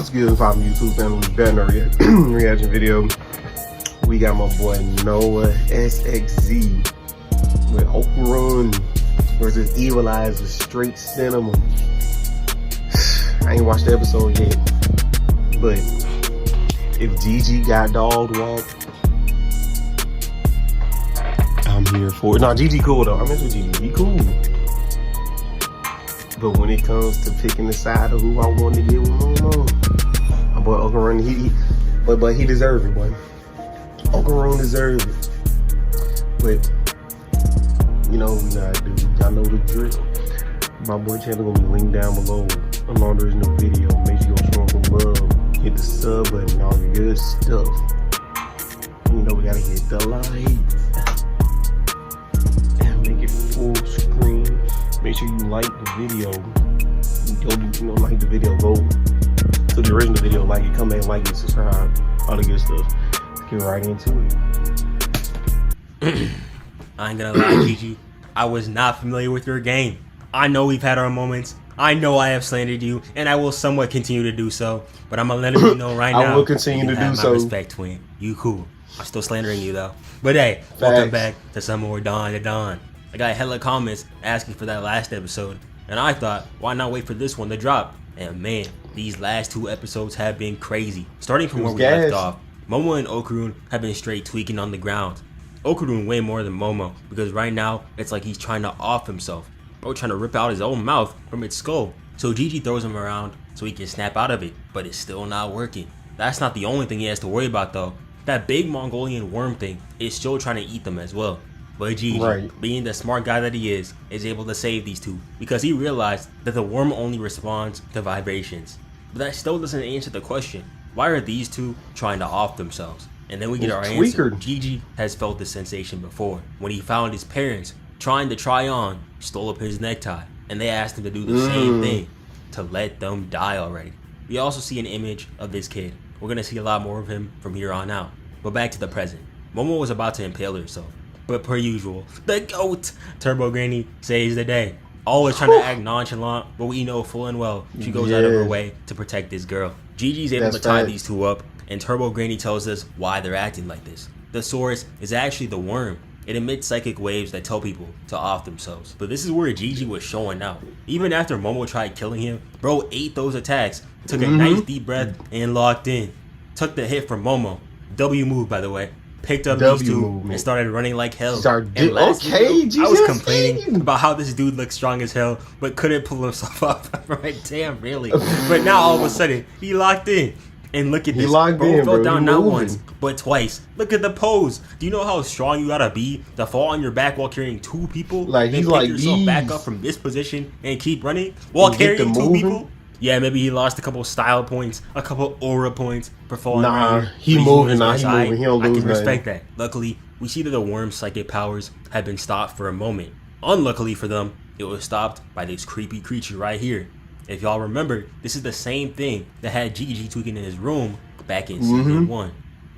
What's good, Pop YouTube family? Back in a reaction video. We got my boy Noah SXZ with Okarun versus Evil Eyes with straight cinema. I ain't watched the episode yet, but if Gigi got dog walked, I'm here for it. Nah, Gigi cool though. I mess with Gigi. He cool. But when it comes to picking the side of who I want to get with Momo, my boy Okarun, but he deserves it, boy. Okarun deserves it. But you know what we gotta do. Y'all know the drill. My boy channel gonna be linked down below along the original video. Make sure you go show some love. Hit the sub button, all the good stuff. You know we gotta hit the lights and make it full screen. Make sure you like the video. Like the video. Go to the original video, like it, come back, like it, subscribe, all the good stuff. Let's get right into it. I ain't gonna lie, Gigi. I was not familiar with your game. I know we've had our moments. I know I have slandered you, and I will somewhat continue to do so. But I'm gonna let you know right now. I will continue to do so. Respect, twin. You cool. I'm still slandering you though. But hey, welcome back to some more dandadan. I got hella comments asking for that last episode, and I thought, why not wait for this one to drop? And man, these last two episodes have been crazy. Starting from where we left off, Momo and Okarun have been straight tweaking on the ground. Okarun way more than Momo, because right now, it's like he's trying to off himself. Bro trying to rip out his own mouth from its skull. So Gigi throws him around so he can snap out of it, but it's still not working. That's not the only thing he has to worry about though. That big Mongolian worm thing is still trying to eat them as well. But Gigi, being the smart guy that he is able to save these two because he realized that the worm only responds to vibrations. But that still doesn't answer the question, why are these two trying to off themselves? And then we get our answer. Gigi has felt this sensation before when he found his parents trying to try on, stole up his necktie, and they asked him to do the same thing, to let them die already. We also see an image of this kid. We're going to see a lot more of him from here on out. But back to the present. Momo was about to impale herself. But per usual, the GOAT, Turbo Granny, saves the day. Always trying to act nonchalant, but we know full and well she goes out of her way to protect this girl. Gigi's able to tie these two up, and Turbo Granny tells us why they're acting like this. The source is actually the worm. It emits psychic waves that tell people to off themselves. But this is where Gigi was showing out. Even after Momo tried killing him, bro ate those attacks, took a nice deep breath, and locked in. Took the hit from Momo. W move, by the way. Picked up these two and started running like hell. And last video, I was complaining about how this dude looked strong as hell, but couldn't pull himself up. Right? Damn, really. But now all of a sudden, he locked in. And look at this. Bro fell down not once, but twice. Look at the pose. Do you know how strong you gotta be to fall on your back while carrying two people? Like he's and like pick yourself back up from this position and keep running while carrying two people? Yeah, maybe he lost a couple style points, a couple aura points for falling around. He moving. He don't lose. I can respect that. Luckily, we see that the worm's psychic powers have been stopped for a moment. Unluckily for them, it was stopped by this creepy creature right here. If y'all remember, this is the same thing that had Gigi tweaking in his room back in season 1.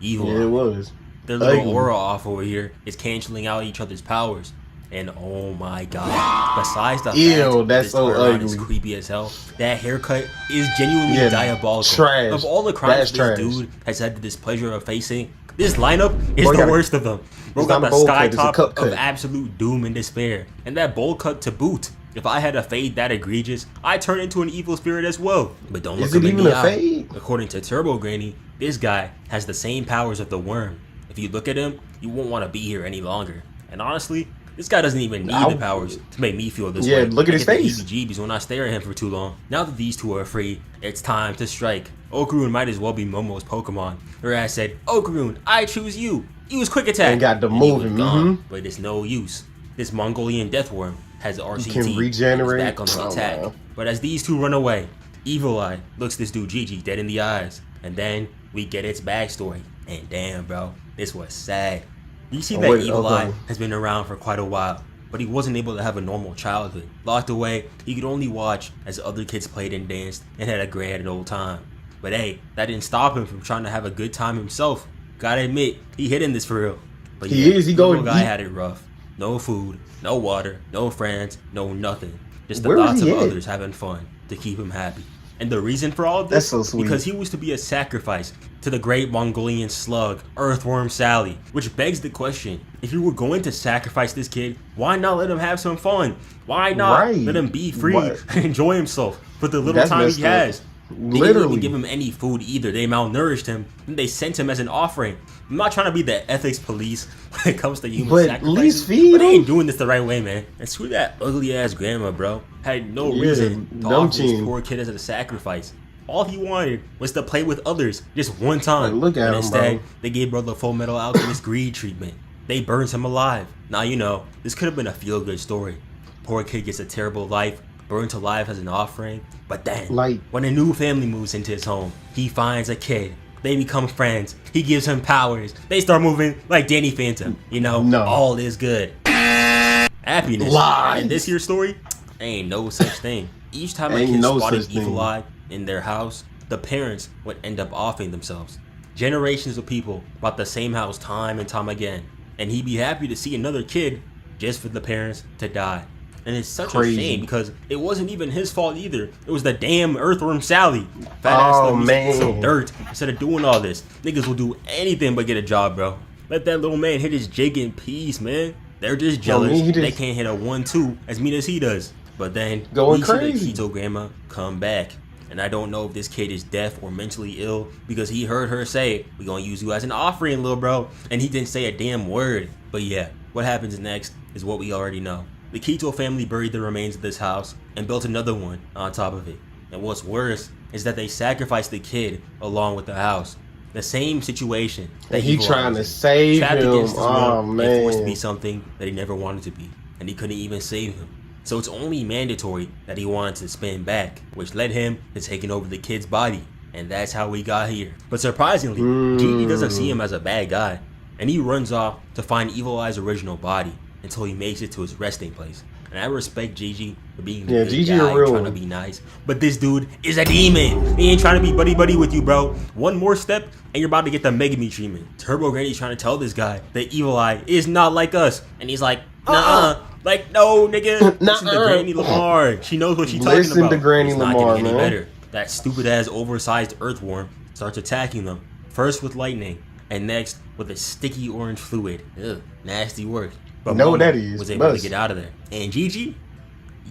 Evil. Yeah, it was. Their little aura off over here is canceling out each other's powers. And oh my god, besides the fact that's so ugly, is creepy as hell, that haircut is genuinely diabolical. Trash. Of all the crimes this dude has had the displeasure of facing, this lineup is the worst of them. Bro got the sky top of absolute doom and despair, and that bowl cut to boot. If I had a fade that egregious, I'd turn into an evil spirit as well. But don't look him in the eye. According to Turbo Granny, this guy has the same powers of the worm. If you look at him, you won't want to be here any longer. And honestly, this guy doesn't even need the powers to make me feel this way. Yeah, look at his face. Heebie-jeebies when I stare at him for too long. Now that these two are free, it's time to strike. Okarun might as well be Momo's Pokemon. Her ass said, "Okarun, I choose you. Use quick attack." And got the moving. But it's no use. This Mongolian death worm has RCT. Can regenerate. Back on the attack. But as these two run away, Evil Eye looks this dude Gigi dead in the eyes. And then we get its backstory. And damn, bro, this was sad. You see that Evil Eye has been around for quite a while, but he wasn't able to have a normal childhood. Locked away, he could only watch as other kids played and danced and had a grand old time. But hey, that didn't stop him from trying to have a good time himself. Gotta admit, he hit in this for real. But he guy had it rough. No food, no water, no friends, no nothing. Just the thoughts of others having fun to keep him happy. And the reason for all of this, That's so sweet. because he was to be a sacrifice to the great Mongolian slug, Earthworm Sally. Which begs the question, if you were going to sacrifice this kid, why not let him have some fun? Why not let him be free and enjoy himself for the little time he has? They didn't even give him any food either. They malnourished him, and they sent him as an offering. I'm not trying to be the ethics police when it comes to human sacrifices, at least feed but they ain't him. doing this the right way, man. And screw that ugly ass grandma, bro. Had no reason to offer this poor kid as a sacrifice. All he wanted was to play with others just one time. Look at him, instead, bro. they gave Brother Full Metal Alchemist greed treatment. They burned him alive. Now, you know, this could have been a feel-good story. Poor kid gets a terrible life, burned alive as an offering. But then, when a new family moves into his home, he finds a kid. They become friends. He gives him powers. They start moving like Danny Phantom. You know, all is good. Happiness. Lies. In this here story, ain't no such thing. Each time a kid spotted Evil Eye in their house, the parents would end up offing themselves. Generations of people bought the same house time and time again. And he'd be happy to see another kid just for the parents to die. And it's such a shame because it wasn't even his fault either. It was the damn Earthworm Sally. Fat ass man. Some dirt. Instead of doing all this, niggas will do anything but get a job, bro. Let that little man hit his jig in peace, man. They're just jealous. They can't hit a 1-2 as mean as he does. But then we see the Keto grandma come back. And I don't know if this kid is deaf or mentally ill because he heard her say, "We're gonna use you as an offering, little bro." And he didn't say a damn word. But yeah, what happens next is what we already know. The Keto family buried the remains of this house and built another one on top of it. And what's worse is that they sacrificed the kid along with the house. The same situation that he trying to save him. Oh man, he forced to be something that he never wanted to be, and he couldn't even save him. So it's only mandatory that he wanted to spin back, which led him to taking over the kid's body, and that's how we got here. But surprisingly, Gigi doesn't see him as a bad guy, and he runs off to find Evil Eye's original body until he makes it to his resting place. And I respect Gigi for being a good guy, trying to be nice. But this dude is a demon. He ain't trying to be buddy-buddy with you, bro. One more step, and you're about to get the Megami treatment. Turbo Granny's trying to tell this guy that Evil Eye is not like us. And he's like, nah. Like, no, nigga. Listen to Granny Lamar. She knows what she's talking about. Listen to Granny Lamar, man. Any better. That stupid-ass oversized earthworm starts attacking them. First with lightning, and next with a sticky orange fluid. Ugh, nasty work. But know what that is. Was able to get out of there. And Gigi,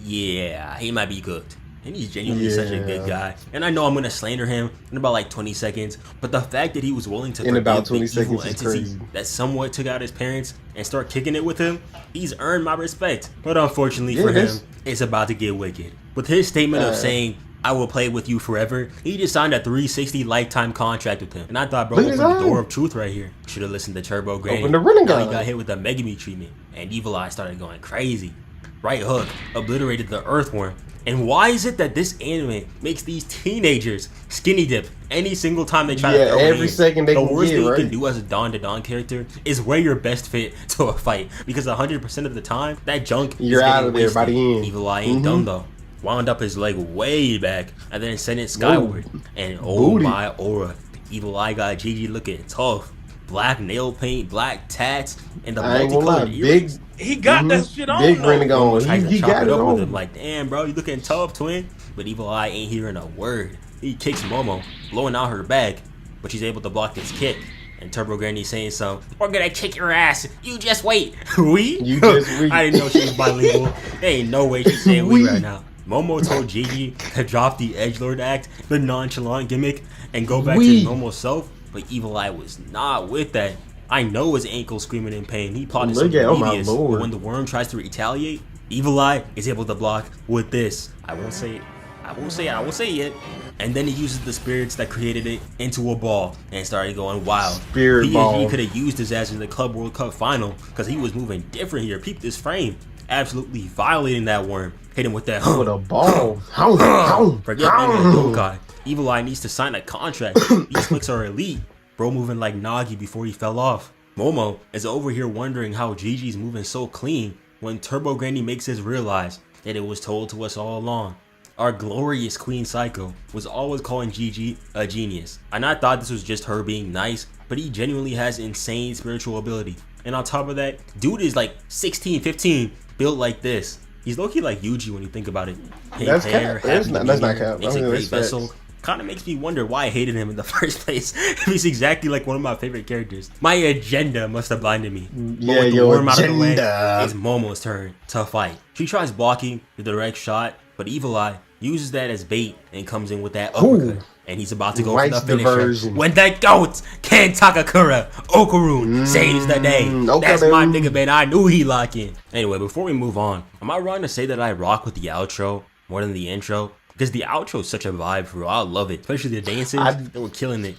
yeah, he might be cooked. And he's genuinely such a good guy. And I know I'm gonna slander him in about like 20 seconds, but the fact that he was willing to forgive the evil entity that somewhat took out his parents and start kicking it with him, he's earned my respect. But unfortunately for him, it's about to get wicked. With his statement of saying, "I will play with you forever," he just signed a 360 lifetime contract with him. And I thought, bro, open the door of truth right here. Should have listened to Turbo Granny. Open the running Now he got hit with the Megami treatment, and Evil Eye started going crazy. Right hook obliterated the earthworm. And why is it that this anime makes these teenagers skinny dip any single time they try to throw every second they the can worst get, thing you can do as a dandadan character is wear your best fit to a fight, because 100% of the time that junk you're out of there by the end. Evil Eye ain't dumb though. Wound up his leg way back and then sent it skyward. And oh my aura, Evil Eye got Gigi looking tough. Black nail paint, black tats, and the multicolored earrings. He got that shit on. Big Renegade on. He got it up on. with him like, damn, bro, you looking tough, twin. But Evil Eye ain't hearing a word. He kicks Momo, blowing out her back, but she's able to block his kick. And Turbo Granny saying something, "We're gonna kick your ass. You just wait." We? You just wait. I didn't know she was bilingual. There ain't no way she's saying we right now. Momo told Gigi to drop the edgelord act, the nonchalant gimmick, and go back to his normal self. But Evil Eye was not with that. I know his ankle screaming in pain. He plotted something devious. But when the worm tries to retaliate, Evil Eye is able to block with this. I won't say it yet. And then he uses the spirits that created it into a ball and started going wild. Spirit ball. He could have used his ass in the Club World Cup final because he was moving different here. Peep this frame. Absolutely violating that worm. Hit him with that with a ball. Forget Yokai. Evil Eye needs to sign a contract. These flicks are elite. Bro moving like Nagi before he fell off. Momo is over here wondering how Gigi's moving so clean when Turbo Granny makes us realize that it was told to us all along. Our glorious Queen Psycho was always calling Gigi a genius. And I thought this was just her being nice, but he genuinely has insane spiritual ability. And on top of that, dude is like 16, 15, built like this. He's low-key like Yuji when you think about it. Pink That's hair, cap. That's happy not demeanor, cap. makes I a mean, great that's facts. vessel. Kind of makes me wonder why I hated him in the first place. He's exactly like one of my favorite characters. My agenda must have blinded me. But Yeah, with the your worm out of the way, agenda. it's Momo's turn to fight. She tries blocking the direct shot, but Evil Eye uses that as bait and comes in with that uppercut. And he's about to go for Nice the finisher. diversion. When the GOAT, Ken Takakura, Okarun, saves the day. That's my nigga, man. I knew he lock in. Anyway, before we move on, am I wrong to say that I rock with the outro more than the intro? Because the outro is such a vibe, bro. I love it. Especially the dances. They were killing it.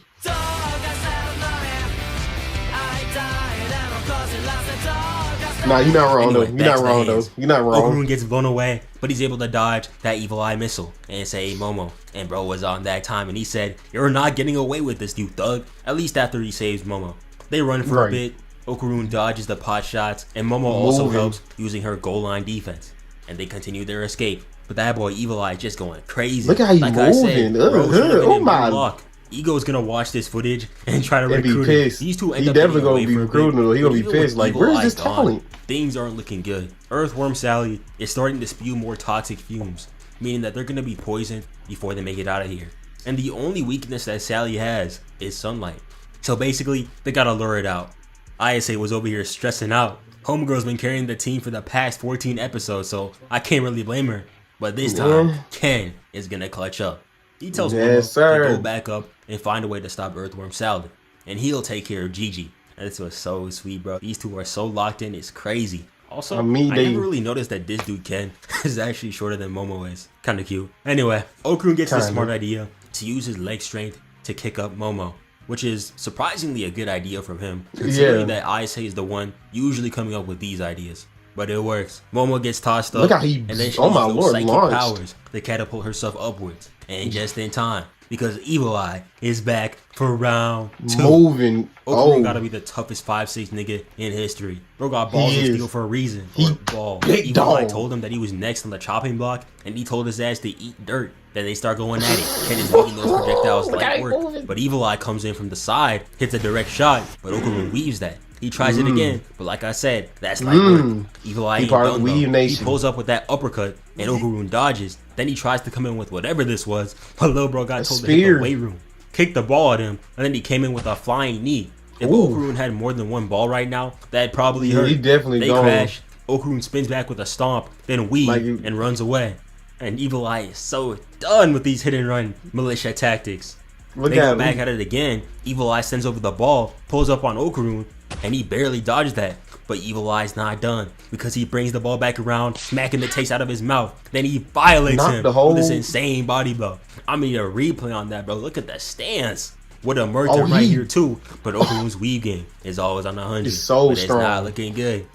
Nah, you're not wrong Anyway, though. You're not wrong though. You're not wrong. Okarun gets blown away, but he's able to dodge that Evil Eye missile and say Momo. And bro was on that time, and he said, "You're not getting away with this, you thug." At least after he saves Momo. They run for a bit. Okarun dodges the pot shots, and Momo also helps using her goal line defense. And they continue their escape. But that boy Evil Eye just going crazy. Look how he's like moving. I said, bro, Oh my. luck. Ego's gonna watch this footage and try to He'll be recruit pissed. him. These two end He up definitely getting gonna away be for a recruiting bit. him. He gonna But be even pissed. with Like, Evil where's Eye this gone, talent? things aren't looking good. Earthworm Sally is starting to spew more toxic fumes, meaning that they're gonna be poisoned before they make it out of here. And the only weakness that Sally has is sunlight. So basically, they gotta lure it out. ISA was over here stressing out. Homegirl's been carrying the team for the past 14 episodes, so I can't really blame her. But this time, Ken is gonna clutch up. He tells Momo to go back up and find a way to stop Earthworm Salad, and he'll take care of Gigi. And this was so sweet, bro. These two are so locked in, it's crazy. Also, I never really noticed that this dude Ken is actually shorter than Momo is. Kinda cute. Anyway, Okarun gets the smart idea to use his leg strength to kick up Momo, which is surprisingly a good idea from him, considering that Isa is the one usually coming up with these ideas. But it works. Momo gets tossed up, Look how he, and then she oh my uses those lord, psychic launched. powers to catapult herself upwards, and just in time, because Evil Eye is back for round 2. Moving. Okarun gotta be the toughest 5'6" nigga in history. Bro got balls of steel for a reason. Evil Eye told him that he was next on the chopping block, and he told his ass to eat dirt. Then they start going at it. Ken is making those projectiles light work. But Evil Eye comes in from the side, hits a direct shot, but Okarun weaves that. He tries it again, but like I said, that's light work. Evil Eye ain't done though. He pulls up with that uppercut, and Okarun dodges. Then he tries to come in with whatever this was, but little bro got told to hit the weight room. Kicked the ball at him, and then he came in with a flying knee. If Okarun had more than one ball right now, that'd probably hurt. He definitely They crash. Okarun spins back with a stomp, then weave, and runs away. And Evil Eye is so done with these hit and run militia tactics. They go back at it again. Evil Eye sends over the ball, pulls up on Okarun, and he barely dodges that. But Evil Eye's not done, because he brings the ball back around, smacking the taste out of his mouth. Then he violates him with this insane body blow. I need a replay on that, bro. Look at that stance. With a Merton right here too. But Okarun's weave game is always on 100. It's so but strong. It's not looking good.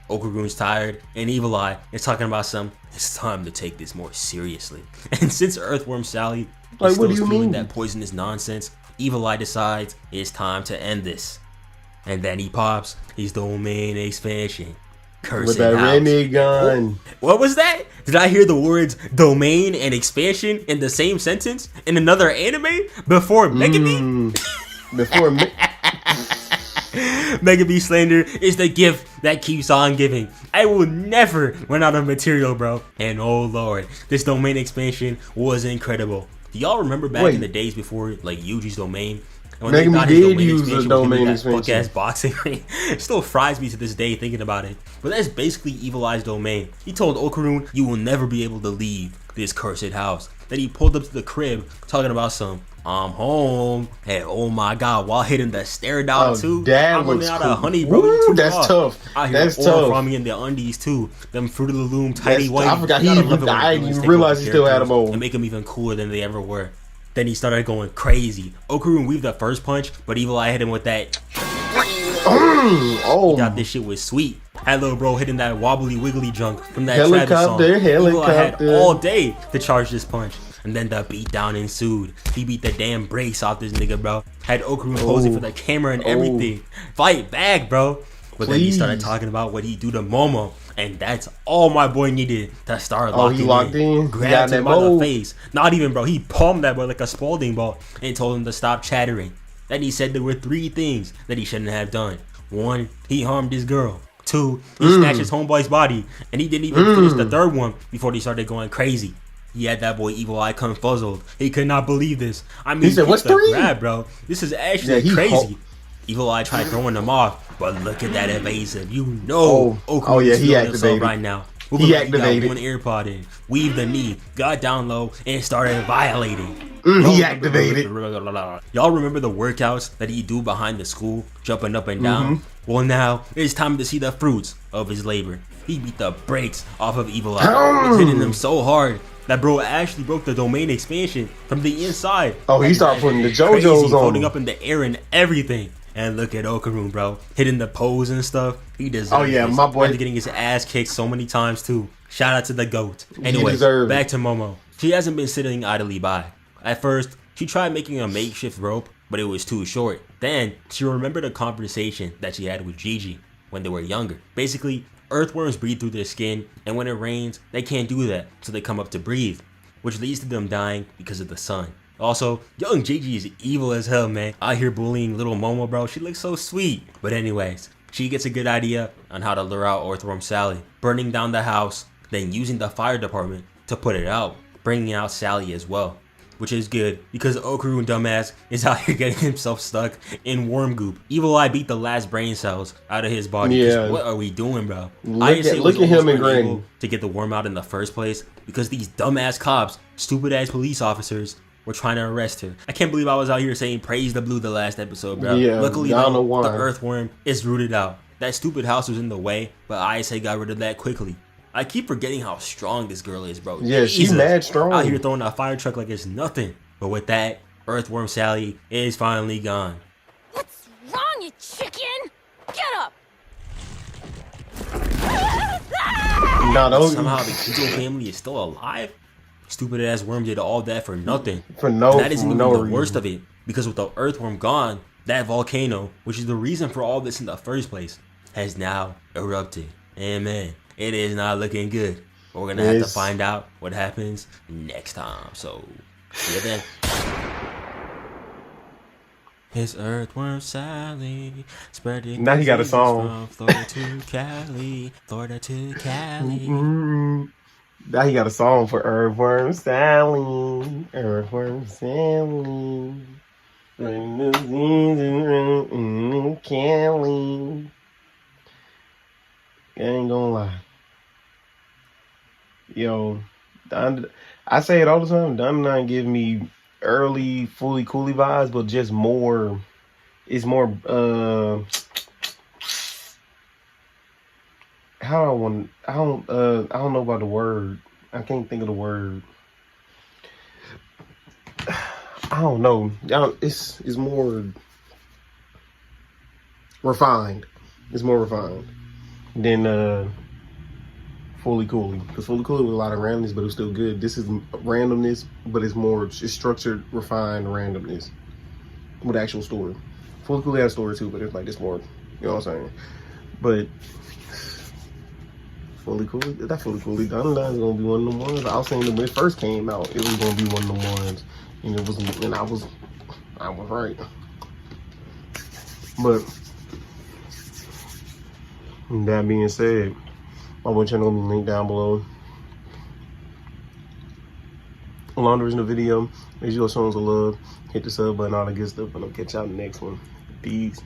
Okarun's tired, and Evil Eye is talking about it's time to take this more seriously. And since Earthworm Sally is still spewing that poisonous nonsense, Evil Eye decides it's time to end this. And then he pops his domain expansion. Cursed with that renegade gun. What was that? Did I hear the words domain and expansion in the same sentence in another anime before Megami? Before Megami slander is the gift that keeps on giving. I will never run out of material, bro. And oh lord, this domain expansion was incredible. Do y'all remember back in the days before like Yuji's domain? And when Megami did use the domain expansion. Fuck ass boxing ring. It still fries me to this day thinking about it. But that's basically Evil Eye's domain. He told Okarun, "You will never be able to leave this cursed house." Then he pulled up to the crib talking about some "I'm home," and oh my god, while hitting the stare down too. That I'm looks out cool. of honey, bro. Woo, that's tough. That's tough. From me in the undies too. Them Fruit of the Loom tiny white. I forgot. I didn't even realize he still had them on. And make them even cooler than they ever were. Then he started going crazy. Okarun weaved the first punch, but Evil Eye hit him with that. He thought this shit was sweet. Had little bro hitting that wobbly wiggly junk from that Travis song. Evil Eye had all day to charge this punch. And then the beatdown ensued. He beat the damn brakes off this nigga, bro. Had Okarun posing for the camera and everything. Fight back, bro. But then he started talking about what he do to Momo. And that's all my boy needed to start locking in. Grabbed him by the face. Not even, bro. He palmed that boy like a Spalding ball and told him to stop chattering. Then he said there were 3 things that he shouldn't have done. 1, he harmed his girl. 2, 2, he snatched his homeboy's body, and he didn't even finish the third one before they started going crazy. He had that boy Evil Eye confuzzled. He could not believe this. I mean, he said, "What's 3?" Grab, bro. This is actually crazy. Evil Eye tried throwing them off, but look at that evasive. You know, yeah, he activated right now. He activated. Got one ear pod in, weaved the knee, got down low, and started violating. He activated. Y'all remember the workouts that he do behind the school, jumping up and down? Well, now it's time to see the fruits of his labor. He beat the brakes off of Evil Eye, hitting him so hard that bro actually broke the domain expansion from the inside. Oh, he started putting the JoJo's on, floating up in the air and everything. And look at Okarun, bro, hitting the pose and stuff. He deserves. Oh yeah, my boy, after getting his ass kicked so many times too. Shout out to the GOAT. Anyway, back to Momo. She hasn't been sitting idly by. At first, she tried making a makeshift rope, but it was too short. Then she remembered a conversation that she had with Gigi when they were younger. Basically, earthworms breathe through their skin, and when it rains, they can't do that, so they come up to breathe, which leads to them dying because of the sun. Also, young Gigi is evil as hell, man. Out here bullying little Momo, bro. She looks so sweet. But anyways, she gets a good idea on how to lure out Earthworm Sally, burning down the house, then using the fire department to put it out, bringing out Sally as well. Which is good, because Okarun dumbass is out here getting himself stuck in worm goop. Evil Eye beat the last brain cells out of his body. Yeah. What are we doing, bro? Look at him and Granny. To get the worm out in the first place, because these dumbass cops, stupid ass police officers, were trying to arrest her. I can't believe I was out here saying praise the blue the last episode, bro. Yeah, luckily though, the earthworm is rooted out. That stupid house was in the way, but I say got rid of that quickly. I keep forgetting how strong this girl is, bro. Yeah, she's mad strong. Out here throwing a fire truck like it's nothing. But with that, Earthworm Sally is finally gone. What's wrong, you chicken? Get up! Somehow the Kiko family is still alive? Stupid ass worm did all that for nothing. That isn't even the worst of it. Because with the earthworm gone, that volcano, which is the reason for all this in the first place, has now erupted. And man, it is not looking good. But we're gonna have to find out what happens next time. So, see you then. His Earthworm Sally spreading. Now he got a song. From Florida to Cali, Florida to Cali. Now he got a song for Earthworm Sally. Earthworm Sally. Cali. I ain't gonna lie. Yo, I say it all the time. dandadan give me early Fully Cooley vibes, but just more. It's more. I don't know about the word. I can't think of the word. I don't know. It's more refined. It's more refined than Fully Cooley. Because Fully Cooley with a lot of randomness, but it's still good. This is randomness, but it's structured, refined randomness with actual story. Fully Cooley has story too, but it's like this more. You know what I'm saying? But Fully Cooley, that Fully Cooley, dandadan is gonna be one of them ones. I was saying that when it first came out, it was gonna be one of them ones, and it was, and I was right. But that being said, my boy channel will be linked down below. Along the original video, make sure you show us some love, hit the sub button, all the good stuff, and I'll catch y'all in the next one. Peace.